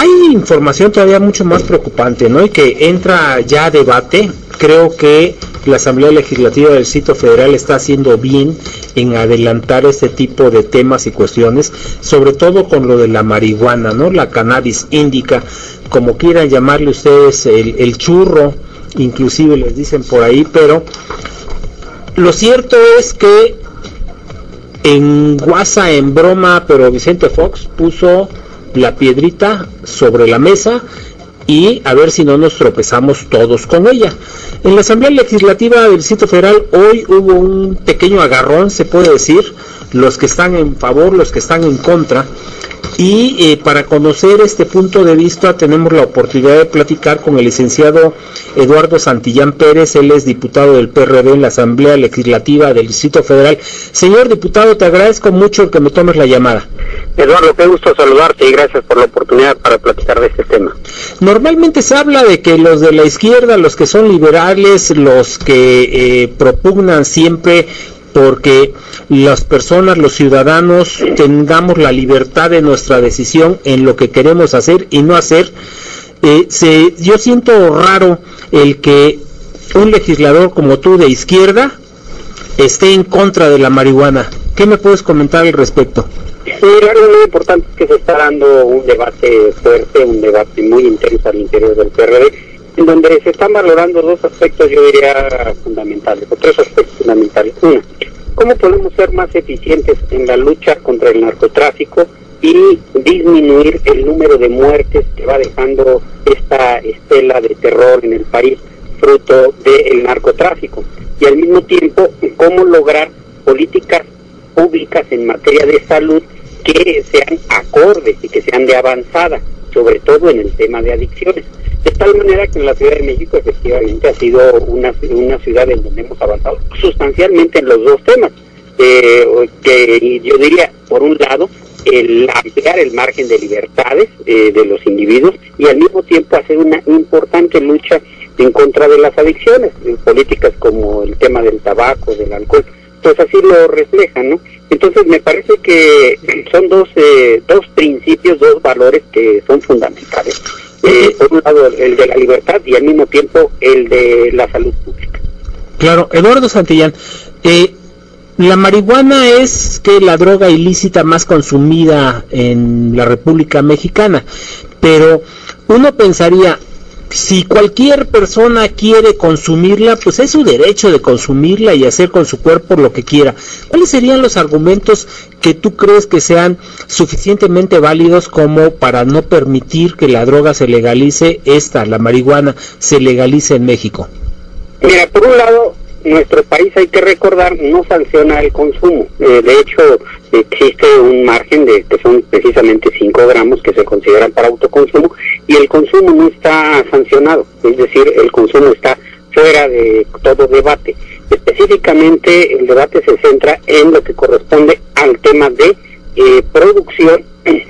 Hay información todavía mucho más preocupante, ¿no? Y que entra ya a debate. Creo que la Asamblea Legislativa del Distrito Federal está haciendo bien en adelantar este tipo de temas y cuestiones, sobre todo con lo de la marihuana, ¿no? La cannabis índica, como quieran llamarle ustedes, el churro, inclusive les dicen por ahí, pero lo cierto es que en guasa, en broma, pero Vicente Fox puso la piedrita sobre la mesa y a ver si no nos tropezamos todos con ella. En la Asamblea Legislativa del Distrito Federal hoy hubo un pequeño agarrón, se puede decir, los que están en favor, los que están en contra, y para conocer este punto de vista tenemos la oportunidad de platicar con el licenciado Eduardo Santillán Pérez. Él es diputado del PRD en la Asamblea Legislativa del Distrito Federal. Señor diputado, te agradezco mucho que me tomes la llamada. Eduardo, qué gusto saludarte y gracias por la oportunidad para platicar de este tema. Normalmente se habla de que los de la izquierda, los que son liberales, los que propugnan siempre porque las personas, los ciudadanos, tengamos la libertad de nuestra decisión en lo que queremos hacer y no hacer. Yo siento raro el que un legislador como tú de izquierda esté en contra de la marihuana. ¿Qué me puedes comentar al respecto? Sí, algo muy importante es que se está dando un debate fuerte, un debate muy intenso al interior del PRD, en donde se están valorando dos aspectos, yo diría, fundamentales, o tres aspectos fundamentales. Uno, ¿cómo podemos ser más eficientes en la lucha contra el narcotráfico y disminuir el número de muertes que va dejando esta estela de terror en el país, fruto del narcotráfico? Y al mismo tiempo, ¿cómo lograr políticas públicas en materia de salud que sean acordes y que sean de avanzada, sobre todo en el tema de adicciones? De tal manera que en la Ciudad de México efectivamente ha sido una ciudad en donde hemos avanzado sustancialmente en los dos temas, que yo diría, por un lado, el ampliar el margen de libertades de los individuos y al mismo tiempo hacer una importante lucha en contra de las adicciones, políticas como el tema del tabaco, del alcohol, pues así lo reflejan, ¿no? Entonces me parece que son dos principios, dos valores que son fundamentales. Por un lado el de la libertad y al mismo tiempo el de la salud pública. Claro, Eduardo Santillán, la marihuana es que la droga ilícita más consumida en la República Mexicana, pero uno pensaría, si cualquier persona quiere consumirla, pues es su derecho de consumirla y hacer con su cuerpo lo que quiera. ¿Cuáles serían los argumentos que tú crees que sean suficientemente válidos como para no permitir que la droga se legalice, la marihuana, se legalice en México? Mira, por un lado, nuestro país, hay que recordar, no sanciona el consumo. De hecho, existe un margen que son precisamente 5 gramos que se consideran para autoconsumo, y el consumo no está sancionado, es decir, el consumo está fuera de todo debate. Específicamente el debate se centra en lo que corresponde al tema de producción,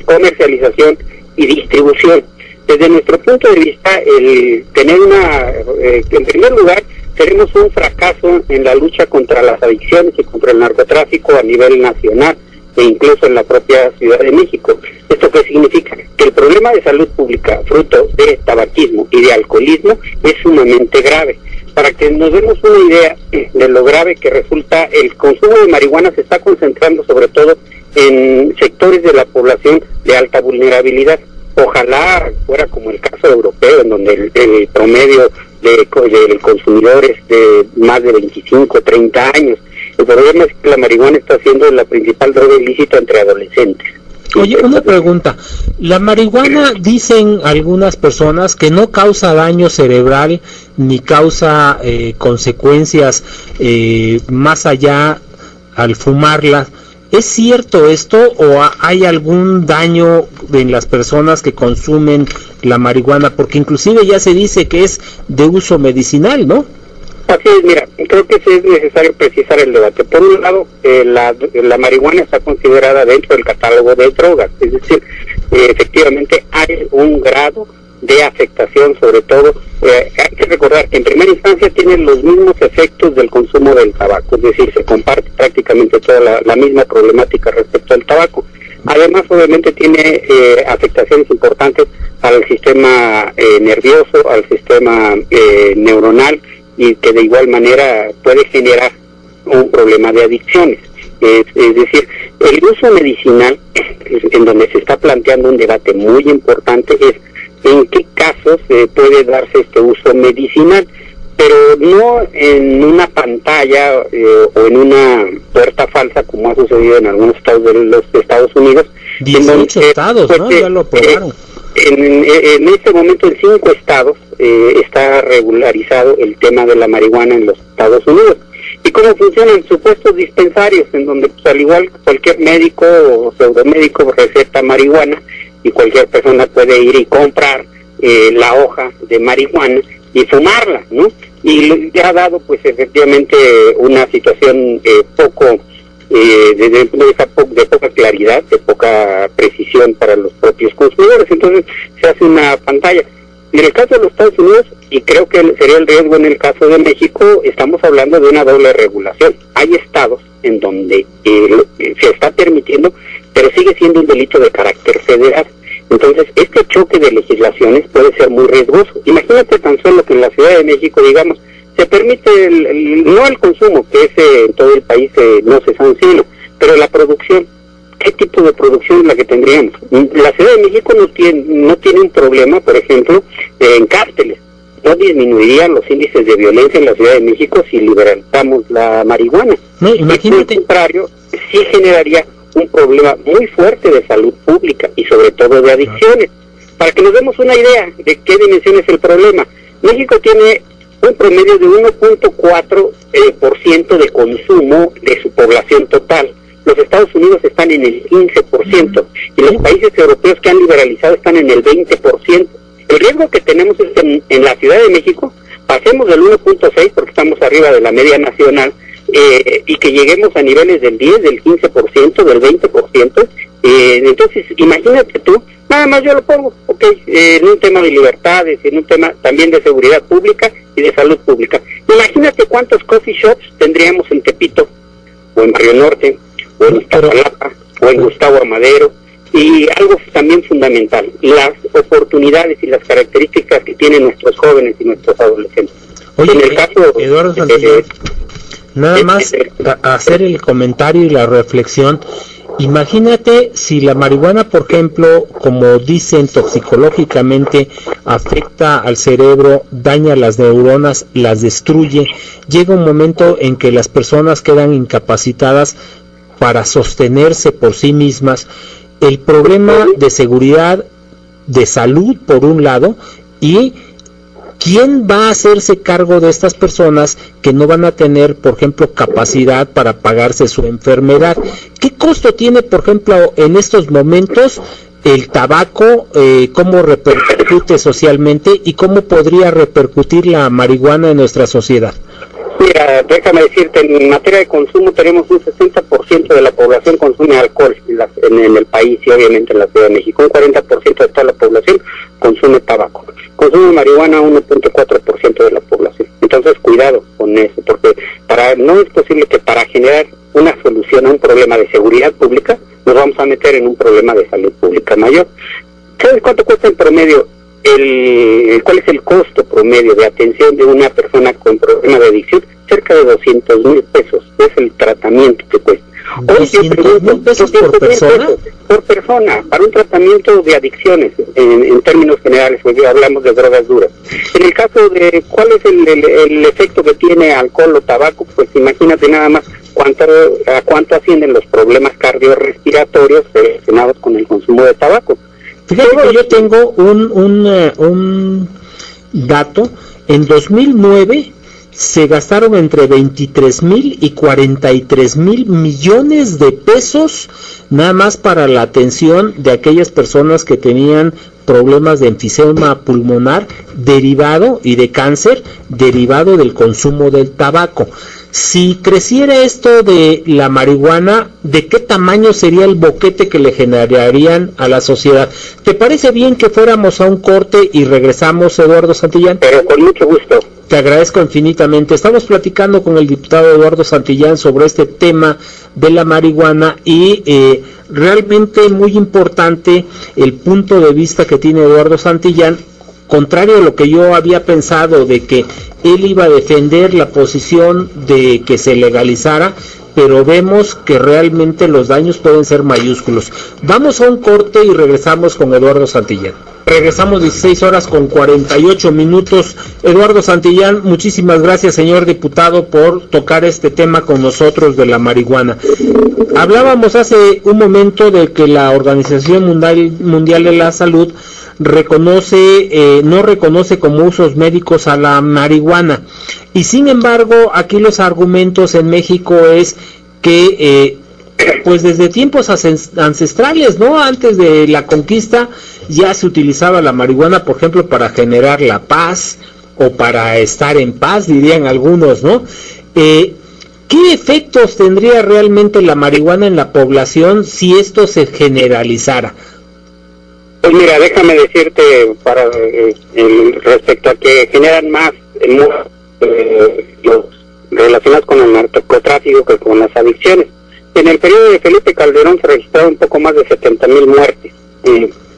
comercialización y distribución. Desde nuestro punto de vista, el tener en primer lugar, tenemos un fracaso en la lucha contra las adicciones y contra el narcotráfico a nivel nacional e incluso en la propia Ciudad de México. ¿Esto qué significa? Que el problema de salud pública, fruto de tabaquismo y de alcoholismo, es sumamente grave. Para que nos demos una idea de lo grave que resulta, el consumo de marihuana se está concentrando sobre todo en sectores de la población de alta vulnerabilidad. Ojalá fuera como el caso europeo, en donde el promedio del consumidor es de más de 25, 30 años. El problema es que la marihuana está siendo la principal droga ilícita entre adolescentes. Oye, una pregunta. La marihuana, dicen algunas personas, que no causa daño cerebral ni causa consecuencias más allá al fumarla. ¿Es cierto esto o hay algún daño en las personas que consumen la marihuana? Porque inclusive ya se dice que es de uso medicinal, ¿no? Así es, mira, creo que sí es necesario precisar el debate. Por un lado, la marihuana está considerada dentro del catálogo de drogas, es decir, efectivamente hay un grado de afectación, sobre todo, hay que recordar que en primera instancia tienen los mismos efectos del consumo del tabaco, es decir, se comparte prácticamente toda la misma problemática respecto al tabaco, Además, obviamente tiene afectaciones importantes al sistema nervioso, al sistema neuronal, y que de igual manera puede generar un problema de adicciones. Es decir, el uso medicinal, en donde se está planteando un debate muy importante, es en qué casos puede darse este uso medicinal, pero no en una pantalla o en una puerta falsa, como ha sucedido en algunos estados de los Estados Unidos. 18 estados, pues, ¿no? Ya lo aprobaron. En este momento en 5 estados está regularizado el tema de la marihuana en los Estados Unidos. ¿Y cómo funcionan? Supuestos dispensarios, en donde pues, al igual que cualquier médico o pseudomédico receta marihuana, y cualquier persona puede ir y comprar la hoja de marihuana y fumarla, ¿no? Y le ha dado pues efectivamente una situación poco de poca claridad, de poca precisión para los propios consumidores. Entonces se hace una pantalla. En el caso de los Estados Unidos, y creo que sería el riesgo en el caso de México, estamos hablando de una doble regulación. Hay estados en donde se está permitiendo, pero sigue siendo un delito de carácter federal. Entonces, este choque de legislaciones puede ser muy riesgoso. Imagínate tan solo que en la Ciudad de México, digamos, se permite no el consumo, que en todo el país no se sanciona, pero la producción. ¿Qué tipo de producción es la que tendríamos? La Ciudad de México no tiene un problema, por ejemplo, en cárteles. No disminuirían los índices de violencia en la Ciudad de México si liberalizamos la marihuana. No, imagínate. Al contrario, sí generaría un problema muy fuerte de salud pública y sobre todo de adicciones. Para que nos demos una idea de qué dimensión es el problema, México tiene un promedio de 1.4% de consumo de su población total. Los Estados Unidos están en el 15%, y los países europeos que han liberalizado están en el 20%. El riesgo que tenemos es que en la Ciudad de México pasemos del 1.6, porque estamos arriba de la media nacional, y que lleguemos a niveles del 10, del 15%, del 20%. Entonces, imagínate tú, nada más yo lo pongo, en un tema de libertades, en un tema también de seguridad pública y de salud pública. Imagínate cuántos coffee shops tendríamos en Tepito, o en Río Norte, o en Iztapalapa, o en Gustavo Amadero, y algo también fundamental, las oportunidades y las características que tienen nuestros jóvenes y nuestros adolescentes. Oye, en el caso, Eduardo Santillán, nada más hacer el comentario y la reflexión. Imagínate si la marihuana, por ejemplo, como dicen toxicológicamente, afecta al cerebro, daña las neuronas, las destruye, llega un momento en que las personas quedan incapacitadas para sostenerse por sí mismas. El problema de seguridad, de salud por un lado, y ¿quién va a hacerse cargo de estas personas que no van a tener, por ejemplo, capacidad para pagarse su enfermedad? ¿Qué costo tiene, por ejemplo, en estos momentos el tabaco? ¿Cómo repercute socialmente y cómo podría repercutir la marihuana en nuestra sociedad? Mira, déjame decirte, en materia de consumo tenemos un 60% de la población consume alcohol en el país y obviamente en la Ciudad de México. Un 40% de toda la población consume tabaco. Consume marihuana 1.4% de la población. Entonces, cuidado con eso, porque no es posible que para generar una solución a un problema de seguridad pública nos vamos a meter en un problema de salud pública mayor. ¿Sabes cuánto cuesta en promedio? ¿Cuál es el costo promedio de atención de una persona con problema de adicción? Cerca de 200,000 pesos es el tratamiento que cuesta. ¿200,000 pesos por persona? Por persona, para un tratamiento de adicciones, en términos generales, porque hablamos de drogas duras. En el caso de cuál es el efecto que tiene alcohol o tabaco, pues imagínate nada más a cuánto ascienden los problemas cardiorrespiratorios relacionados con el consumo de tabaco. Fíjate que yo tengo un dato. En 2009 se gastaron entre 23,000 y 43,000 millones de pesos nada más para la atención de aquellas personas que tenían problemas de enfisema pulmonar derivado y de cáncer derivado del consumo del tabaco. Si creciera esto de la marihuana, ¿de qué tamaño sería el boquete que le generarían a la sociedad? ¿Te parece bien que fuéramos a un corte y regresamos, Eduardo Santillán? Pero con mucho gusto. Te agradezco infinitamente. Estamos platicando con el diputado Eduardo Santillán sobre este tema de la marihuana y realmente muy importante el punto de vista que tiene Eduardo Santillán, contrario a lo que yo había pensado de que él iba a defender la posición de que se legalizara, pero vemos que realmente los daños pueden ser mayúsculos. Vamos a un corte y regresamos con Eduardo Santillán. Regresamos 16:48. Eduardo Santillán, muchísimas gracias, señor diputado, por tocar este tema con nosotros de la marihuana. Hablábamos hace un momento de que la Organización Mundial de la Salud no reconoce como usos médicos a la marihuana, y sin embargo aquí los argumentos en México es que pues desde tiempos ancestrales, ¿no? Antes de la conquista ya se utilizaba la marihuana, por ejemplo, para generar la paz o para estar en paz, dirían algunos, ¿no? ¿Qué efectos tendría realmente la marihuana en la población si esto se generalizara? Pues mira, déjame decirte respecto a que generan más los relacionados con el narcotráfico que con las adicciones. En el periodo de Felipe Calderón se registraron un poco más de 70,000 muertes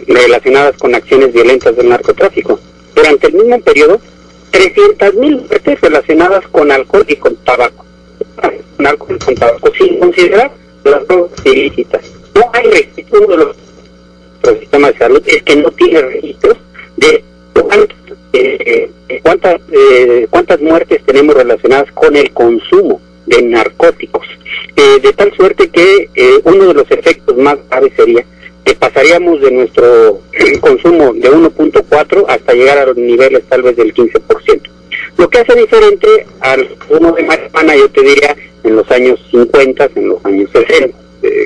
relacionadas con acciones violentas del narcotráfico. Durante el mismo periodo, 300,000 muertes relacionadas con alcohol y con tabaco. Con alcohol y con tabaco, sin considerar las drogas ilícitas. No hay registro de los sistemas de salud, es que no tiene registros de cuántas muertes tenemos relacionadas con el consumo de narcóticos, de tal suerte que uno de los efectos más graves sería que pasaríamos de nuestro consumo de 1.4 hasta llegar a los niveles tal vez del 15%. Lo que hace diferente al consumo de marihuana, yo te diría, en los años 50, en los años 60,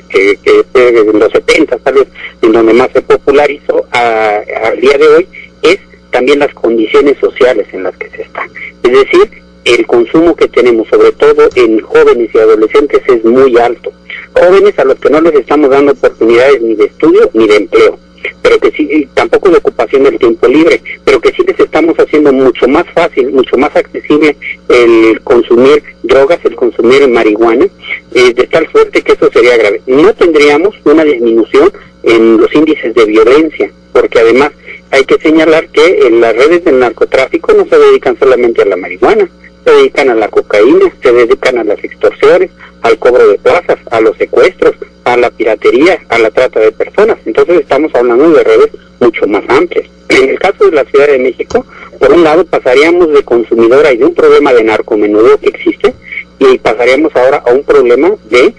que en los 70 tal vez, en donde más se popularizó al día de hoy, es también las condiciones sociales en las que se está. Es decir, el consumo que tenemos, sobre todo en jóvenes y adolescentes, es muy alto. Jóvenes a los que no les estamos dando oportunidades ni de estudio ni de empleo, pero que sí, tampoco de ocupación del tiempo libre, pero que sí les estamos haciendo mucho más fácil, mucho más accesible el consumir drogas, el consumir marihuana, de tal suerte que eso sería grave. No tendríamos una disminución en los índices de violencia, porque además hay que señalar que en las redes del narcotráfico no se dedican solamente a la marihuana, se dedican a la cocaína, se dedican a las extorsiones, al cobro de plazas, a los secuestros, a la piratería, a la trata de personas. Entonces estamos hablando de redes mucho más amplias. En el caso de la Ciudad de México, por un lado pasaríamos de consumidora y de un problema de narcomenudeo que existe, y pasaríamos ahora a un problema de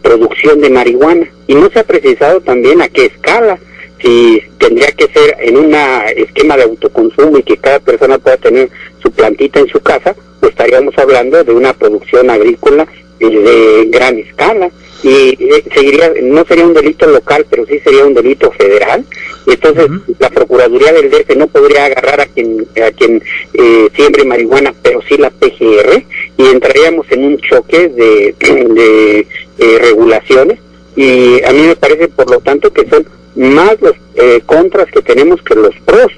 producción de marihuana. Y no se ha precisado también a qué escala, si tendría que ser en un esquema de autoconsumo y que cada persona pueda tener su plantita en su casa, pues estaríamos hablando de una producción agrícola de gran escala, y no sería un delito local, pero sí sería un delito federal. Entonces la Procuraduría del DF no podría agarrar a quien siembre marihuana, pero sí la PGR, y entraríamos en un choque de regulaciones, y a mí me parece, por lo tanto, que son más los contras que tenemos que los pros.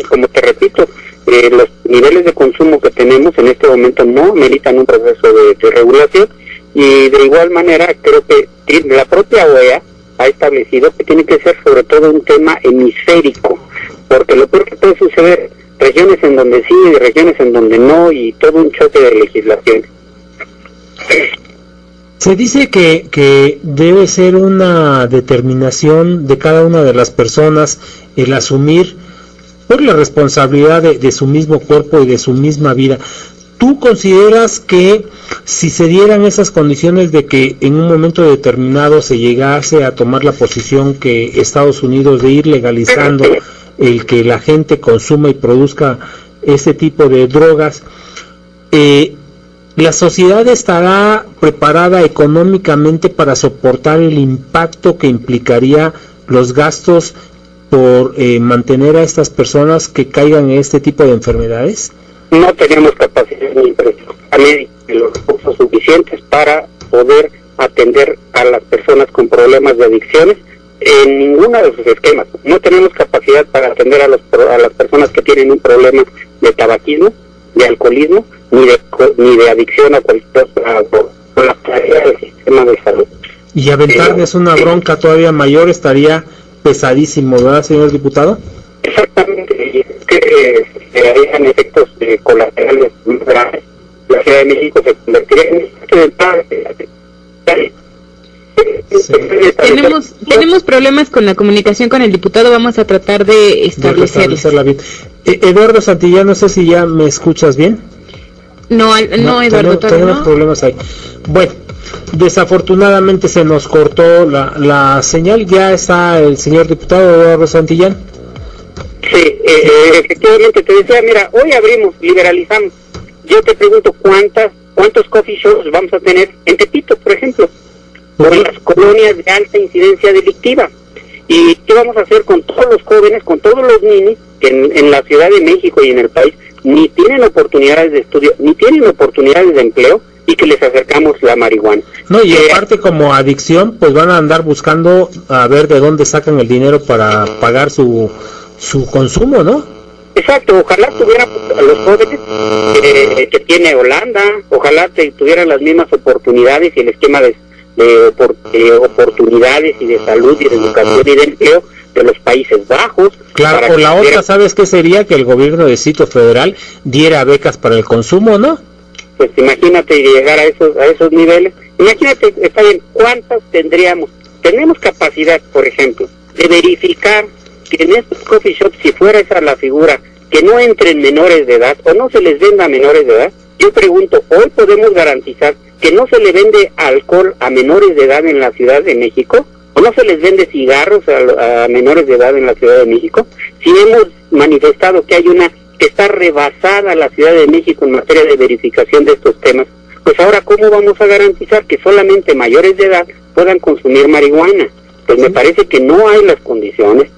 Como te repito, los niveles de consumo que tenemos en este momento no meritan un proceso de regulación, y de igual manera creo que la propia OEA ha establecido que tiene que ser sobre todo un tema hemisférico, porque lo peor que puede suceder, regiones en donde sí y regiones en donde no, y todo un choque de legislación. Se dice que debe ser una determinación de cada una de las personas el asumir por la responsabilidad de su mismo cuerpo y de su misma vida. ¿Tú consideras que si se dieran esas condiciones de que en un momento determinado se llegase a tomar la posición que Estados Unidos de ir legalizando el que la gente consuma y produzca este tipo de drogas, la sociedad estará preparada económicamente para soportar el impacto que implicaría los gastos por mantener a estas personas que caigan en este tipo de enfermedades? No tenemos capacidad ni infraestructura médica ni los recursos suficientes para poder atender a las personas con problemas de adicciones en ninguno de sus esquemas. No tenemos capacidad para atender a las personas que tienen un problema de tabaquismo, de alcoholismo, ni de adicción a cualquier con la tarea del sistema de salud. Y aventarles una bronca todavía mayor estaría pesadísimo, ¿verdad, señor diputado? Exactamente, y es que se harían efectos colaterales muy graves. La Ciudad de México se convertiría en Tenemos problemas con la comunicación con el diputado, vamos a tratar de establecerla bien. Eduardo Santillán, no sé si ya me escuchas bien. No, Eduardo, tenemos problemas ahí. Bueno, desafortunadamente se nos cortó la señal. ¿Ya está el señor diputado Eduardo Santillán? Sí, efectivamente, te decía, mira, hoy abrimos, liberalizamos. Yo te pregunto, ¿cuántos coffee shops vamos a tener en Tepito, por ejemplo? Por las colonias de alta incidencia delictiva. ¿Y qué vamos a hacer con todos los jóvenes, con todos los niños que en la Ciudad de México y en el país ni tienen oportunidades de estudio, ni tienen oportunidades de empleo, y que les acercamos la marihuana? No, y aparte como adicción, pues van a andar buscando a ver de dónde sacan el dinero para pagar su consumo, ¿no? Exacto, ojalá tuvieran a los jóvenes que tiene Holanda, ojalá tuvieran las mismas oportunidades y el esquema de oportunidades y de salud y de educación y de empleo de los Países Bajos. Claro, o la otra, ¿sabes qué sería? Que el gobierno del Distrito Federal diera becas para el consumo, ¿no? Pues imagínate llegar a esos niveles. Imagínate, está bien, ¿cuántas tendríamos? Tenemos capacidad, por ejemplo, de verificar que en estos coffee shops, si fuera esa la figura, que no entren menores de edad o no se les venda a menores de edad. Yo pregunto, ¿hoy podemos garantizar que no se le vende alcohol a menores de edad en la Ciudad de México? ¿O no se les vende cigarros a menores de edad en la Ciudad de México? Si hemos manifestado que que está rebasada la Ciudad de México en materia de verificación de estos temas, pues ahora ¿cómo vamos a garantizar que solamente mayores de edad puedan consumir marihuana? Pues me parece que no hay las condiciones,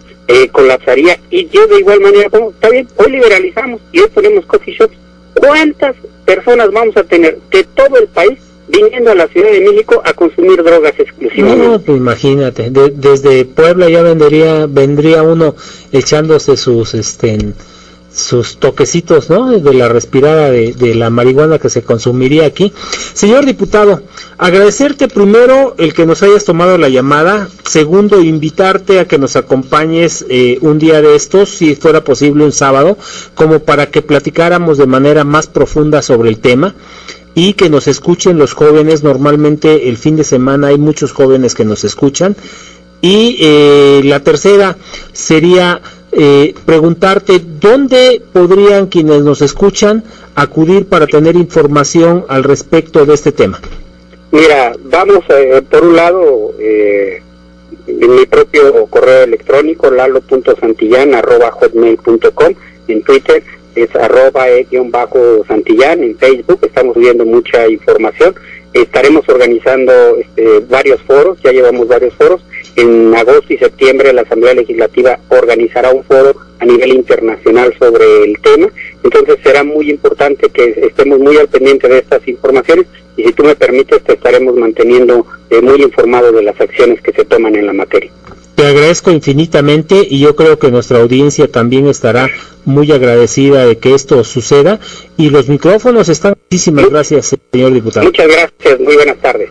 colapsaría. Y yo de igual manera, está bien, hoy liberalizamos y hoy ponemos coffee shops. ¿Cuántas personas vamos a tener de todo el país viniendo a la Ciudad de México a consumir drogas exclusivamente? No, pues imagínate, desde Puebla ya vendría uno echándose sus toquecitos, ¿no? De la respirada de la marihuana que se consumiría aquí. Señor diputado, agradecerte primero el que nos hayas tomado la llamada, segundo, invitarte a que nos acompañes un día de estos, si fuera posible un sábado, como para que platicáramos de manera más profunda sobre el tema y que nos escuchen los jóvenes. Normalmente el fin de semana hay muchos jóvenes que nos escuchan. Y la tercera sería preguntarte dónde podrían quienes nos escuchan acudir para tener información al respecto de este tema. Mira, vamos por un lado en mi propio correo electrónico lalo.santillán@hotmail.com, en Twitter es @e_santillán, en Facebook estamos subiendo mucha información. Estaremos organizando varios foros, ya llevamos varios foros. En agosto y septiembre la Asamblea Legislativa organizará un foro a nivel internacional sobre el tema, entonces será muy importante que estemos muy al pendiente de estas informaciones y si tú me permites te estaremos manteniendo muy informado de las acciones que se toman en la materia. Te agradezco infinitamente y yo creo que nuestra audiencia también estará muy agradecida de que esto suceda y los micrófonos están. Muchísimas gracias, señor diputado. Muchas gracias, muy buenas tardes.